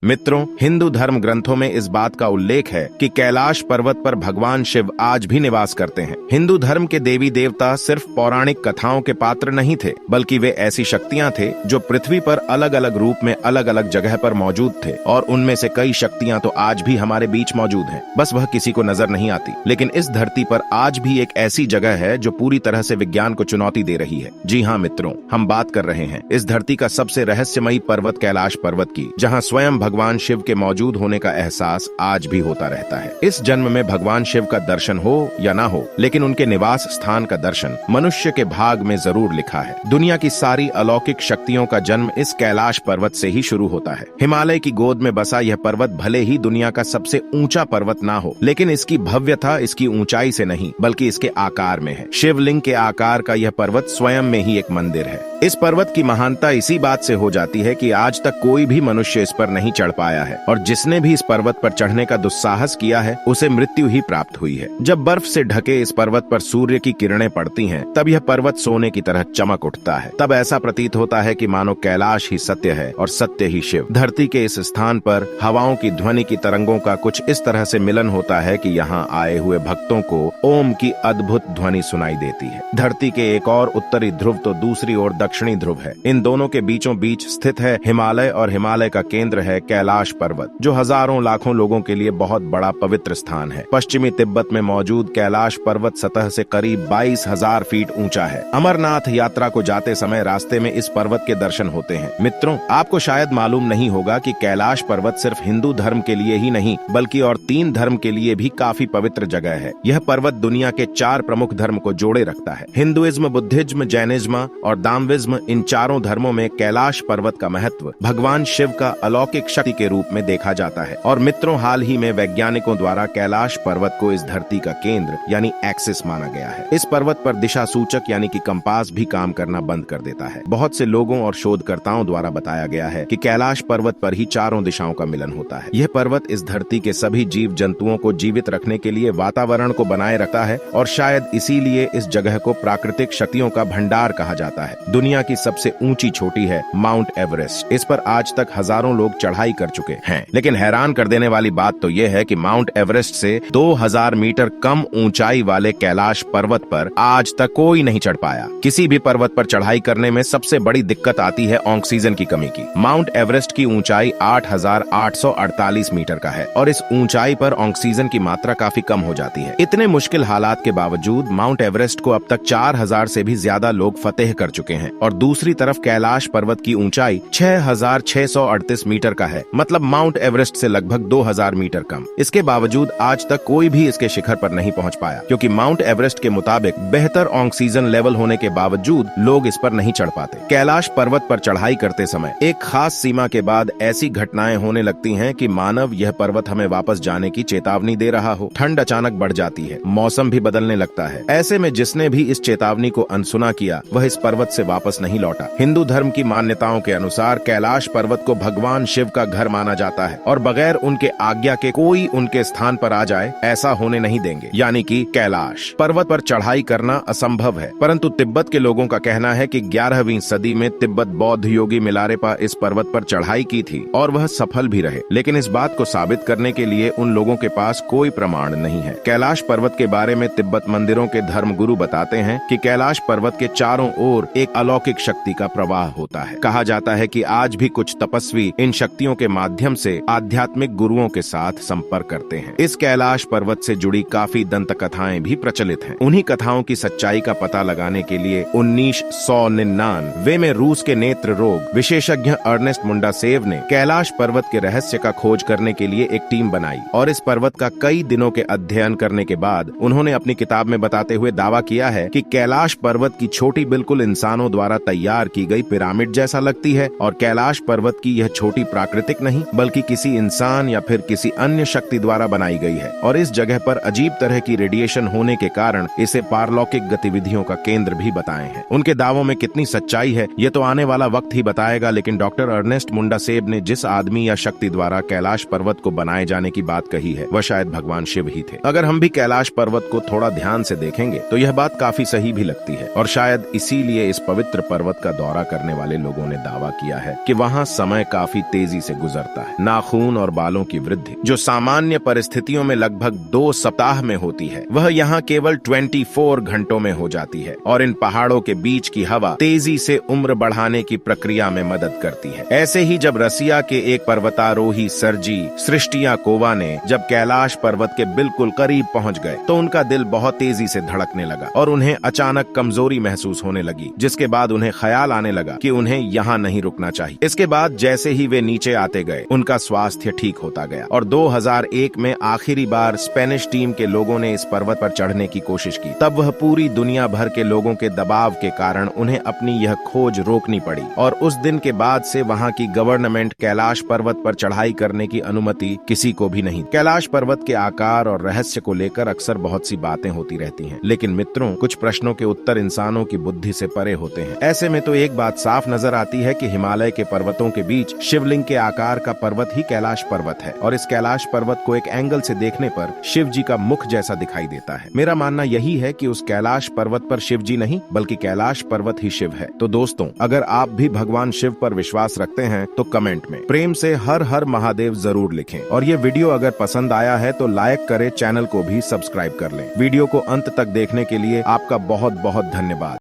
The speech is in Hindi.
मित्रों, हिंदू धर्म ग्रंथों में इस बात का उल्लेख है कि कैलाश पर्वत पर भगवान शिव आज भी निवास करते हैं। हिंदू धर्म के देवी देवता सिर्फ पौराणिक कथाओं के पात्र नहीं थे, बल्कि वे ऐसी शक्तियां थे जो पृथ्वी पर अलग अलग रूप में अलग अलग जगह पर मौजूद थे, और उनमें से कई शक्तियां तो आज भी हमारे बीच मौजूद हैं, बस वह किसी को नजर नहीं आती। लेकिन इस धरती पर आज भी एक ऐसी जगह है जो पूरी तरह से विज्ञान को चुनौती दे रही है। जी हाँ मित्रों, हम बात कर रहे हैं इस धरती का सबसे रहस्यमयी पर्वत कैलाश पर्वत की, जहाँ स्वयं भगवान शिव के मौजूद होने का एहसास आज भी होता रहता है। इस जन्म में भगवान शिव का दर्शन हो या ना हो, लेकिन उनके निवास स्थान का दर्शन मनुष्य के भाग में जरूर लिखा है। दुनिया की सारी अलौकिक शक्तियों का जन्म इस कैलाश पर्वत से ही शुरू होता है। हिमालय की गोद में बसा यह पर्वत भले ही दुनिया का सबसे ऊंचा पर्वत ना हो, लेकिन इसकी भव्यता इसकी ऊंचाई से नहीं बल्कि इसके आकार में है। शिवलिंग के आकार का यह पर्वत स्वयं में ही एक मंदिर है। इस पर्वत की महानता इसी बात से हो जाती है कि आज तक कोई भी मनुष्य इस पर नहीं चढ़ पाया है, और जिसने भी इस पर्वत पर चढ़ने का दुस्साहस किया है उसे मृत्यु ही प्राप्त हुई है। जब बर्फ से ढके इस पर्वत पर सूर्य की किरणें पड़ती हैं, तब यह पर्वत सोने की तरह चमक उठता है। तब ऐसा प्रतीत होता है कि मानो कैलाश ही सत्य है और सत्य ही शिव। धरती के इस स्थान पर हवाओं की ध्वनि की तरंगों का कुछ इस तरह से मिलन होता है कि यहाँ आए हुए भक्तों को ओम की अद्भुत ध्वनि सुनाई देती है। धरती के एक और उत्तरी ध्रुव तो दूसरी ओर दक्षिणी ध्रुव है। इन दोनों के बीचों बीच स्थित है हिमालय, और हिमालय का केंद्र है कैलाश पर्वत, जो हजारों लाखों लोगों के लिए बहुत बड़ा पवित्र स्थान है। पश्चिमी तिब्बत में मौजूद कैलाश पर्वत सतह से करीब 22,000 फीट ऊंचा है। अमरनाथ यात्रा को जाते समय रास्ते में इस पर्वत के दर्शन होते हैं। मित्रों, आपको शायद मालूम नहीं होगा कि कैलाश पर्वत सिर्फ हिंदू धर्म के लिए ही नहीं बल्कि और 3 धर्म के लिए भी काफी पवित्र जगह है। यह पर्वत दुनिया के 4 प्रमुख धर्म को जोड़े रखता है। हिंदुइज्म, बुद्धिज्म, जैनिज्म और दाम्विज्म, इन चारों धर्मों में कैलाश पर्वत का महत्व भगवान शिव का अलौकिक शक्ति के रूप में देखा जाता है। और मित्रों, हाल ही में वैज्ञानिकों द्वारा कैलाश पर्वत को इस धरती का केंद्र यानी एक्सिस माना गया है। इस पर्वत पर दिशा सूचक यानी कि कंपास भी काम करना बंद कर देता है। बहुत से लोगों और शोधकर्ताओं द्वारा बताया गया है कि कैलाश पर्वत पर ही चारों दिशाओं का मिलन होता है। यह पर्वत इस धरती के सभी जीव जंतुओं को जीवित रखने के लिए वातावरण को बनाए रखता है, और शायद इसीलिए इस जगह को प्राकृतिक शक्तियों का भंडार कहा जाता है। दुनिया की सबसे ऊंची चोटी है माउंट एवरेस्ट। इस पर आज तक हजारों लोग चढ़ाई कर चुके हैं, लेकिन हैरान कर देने वाली बात तो यह है कि माउंट एवरेस्ट से 2000 मीटर कम ऊंचाई वाले कैलाश पर्वत पर आज तक कोई नहीं चढ़ पाया। किसी भी पर्वत पर चढ़ाई करने में सबसे बड़ी दिक्कत आती है ऑक्सीजन की कमी की। माउंट एवरेस्ट की ऊंचाई 8,848 मीटर का है, और इस ऊंचाई पर ऑक्सीजन की मात्रा काफी कम हो जाती है। इतने मुश्किल हालात के बावजूद माउंट एवरेस्ट को अब तक 4000 से भी ज्यादा लोग फतेह कर चुके हैं, और दूसरी तरफ कैलाश पर्वत की ऊंचाई 6,638 मीटर का है, मतलब माउंट एवरेस्ट से लगभग 2000 मीटर कम। इसके बावजूद आज तक कोई भी इसके शिखर पर नहीं पहुंच पाया, क्योंकि माउंट एवरेस्ट के मुताबिक बेहतर ऑक्सीजन लेवल होने के बावजूद लोग इस पर नहीं चढ़ पाते। कैलाश पर्वत पर चढ़ाई करते समय एक खास सीमा के बाद ऐसी घटनाएं होने लगती हैं कि मानव यह पर्वत हमें वापस जाने की चेतावनी दे रहा हो। ठंड अचानक बढ़ जाती है, मौसम भी बदलने लगता है। ऐसे में जिसने भी इस चेतावनी को अनसुना किया वह इस पर्वत से वापस नहीं लौटा। हिंदू धर्म की मान्यताओं के अनुसार कैलाश पर्वत को भगवान शिव का घर माना जाता है, और बगैर उनके आज्ञा के कोई उनके स्थान पर आ जाए ऐसा होने नहीं देंगे। यानी कि कैलाश पर्वत पर चढ़ाई करना असंभव है। परंतु तिब्बत के लोगों का कहना है कि 11वीं सदी में तिब्बत बौद्ध योगी मिलारेपा इस पर्वत पर चढ़ाई की थी, और वह सफल भी रहे। लेकिन इस बात को साबित करने के लिए उन लोगों के पास कोई प्रमाण नहीं है। कैलाश पर्वत के बारे में तिब्बत मंदिरों के धर्मगुरु बताते हैं कि कैलाश पर्वत के चारों ओर एक अलौकिक शक्ति का प्रवाह होता है। कहा जाता है कि आज भी कुछ तपस्वी इन शक्तियों के माध्यम से आध्यात्मिक गुरुओं के साथ संपर्क करते हैं। इस कैलाश पर्वत से जुड़ी काफी दंत कथाएं भी प्रचलित हैं। उन्हीं कथाओं की सच्चाई का पता लगाने के लिए 1999 में रूस के नेत्र रोग विशेषज्ञ अर्नेस्ट मुंडासेव ने कैलाश पर्वत के रहस्य का खोज करने के लिए एक टीम बनाई, और इस पर्वत का कई दिनों के अध्ययन करने के बाद उन्होंने अपनी किताब में बताते हुए दावा किया है कि कैलाश पर्वत की छोटी बिल्कुल इंसानों द्वारा तैयार की गई पिरामिड जैसा लगती है, और कैलाश पर्वत की यह छोटी प्राकृतिक नहीं बल्कि किसी इंसान या फिर किसी अन्य शक्ति द्वारा बनाई गई है। और इस जगह पर अजीब तरह की रेडिएशन होने के कारण इसे पारलौकिक गतिविधियों का केंद्र भी बताए हैं। उनके दावों में कितनी सच्चाई है ये तो आने वाला वक्त ही बताएगा, लेकिन डॉक्टर अर्नेस्ट मुंडासेव ने जिस आदमी या शक्ति द्वारा कैलाश पर्वत को बनाए जाने की बात कही है वह शायद भगवान शिव ही थे। अगर हम भी कैलाश पर्वत को थोड़ा ध्यान से देखेंगे तो यह बात काफी सही भी लगती है, और शायद इसीलिए इस पवित्र पर्वत का दौरा करने वाले लोगों ने दावा किया है कि वहाँ समय काफी तेजी से गुजरता है। नाखून और बालों की वृद्धि जो सामान्य परिस्थितियों में लगभग 2 सप्ताह में होती है, वह यहाँ केवल 24 घंटों में हो जाती है और इन पहाड़ों के बीच की हवा तेजी से उम्र बढ़ाने की प्रक्रिया में मदद करती है। ऐसे ही जब रसिया के एक पर्वतारोही सर्जी सृष्टियाकोवा ने जब कैलाश पर्वत के बिल्कुल करीब पहुंच गए तो उनका दिल बहुत तेजी से धड़कने लगा और उन्हें अचानक कमजोरी महसूस होने लगी, जिसके बाद उन्हें ख्याल आने लगा कि उन्हें यहाँ नहीं रुकना चाहिए। इसके बाद जैसे ही वे नीचे आते गए उनका स्वास्थ्य ठीक होता गया और 2001 में आखिरी बार स्पेनिश टीम के लोगों ने इस पर्वत पर चढ़ने की कोशिश की। तब वह पूरी दुनिया भर के लोगों के दबाव के कारण उन्हें अपनी यह खोज रोकनी पड़ी और उस दिन के बाद से वहाँ की गवर्नमेंट कैलाश पर्वत पर चढ़ाई करने की अनुमति किसी को भी नहीं। कैलाश पर्वत के आकार और रहस्य को लेकर अक्सर बहुत सी बातें होती रहती हैं, लेकिन मित्रों, कुछ प्रश्नों के उत्तर इंसानों की बुद्धि से परे होते हैं। ऐसे में तो एक बात साफ नजर आती है कि हिमालय के पर्वतों के बीच शिवलिंग के आकार का पर्वत ही कैलाश पर्वत है और इस कैलाश पर्वत को एक एंगल से देखने पर शिव जी का मुख जैसा दिखाई देता है। मेरा मानना यही है कि उस कैलाश पर्वत पर शिव जी नहीं बल्कि कैलाश पर्वत ही शिव है। तो दोस्तों, अगर आप भी भगवान शिव पर विश्वास रखते हैं तो कमेंट में प्रेम से हर हर महादेव जरूर लिखें और ये वीडियो अगर पसंद आया है तो लाइक करें, चैनल को भी सब्सक्राइब कर लें। वीडियो को अंत तक देखने के लिए आपका बहुत बहुत धन्यवाद।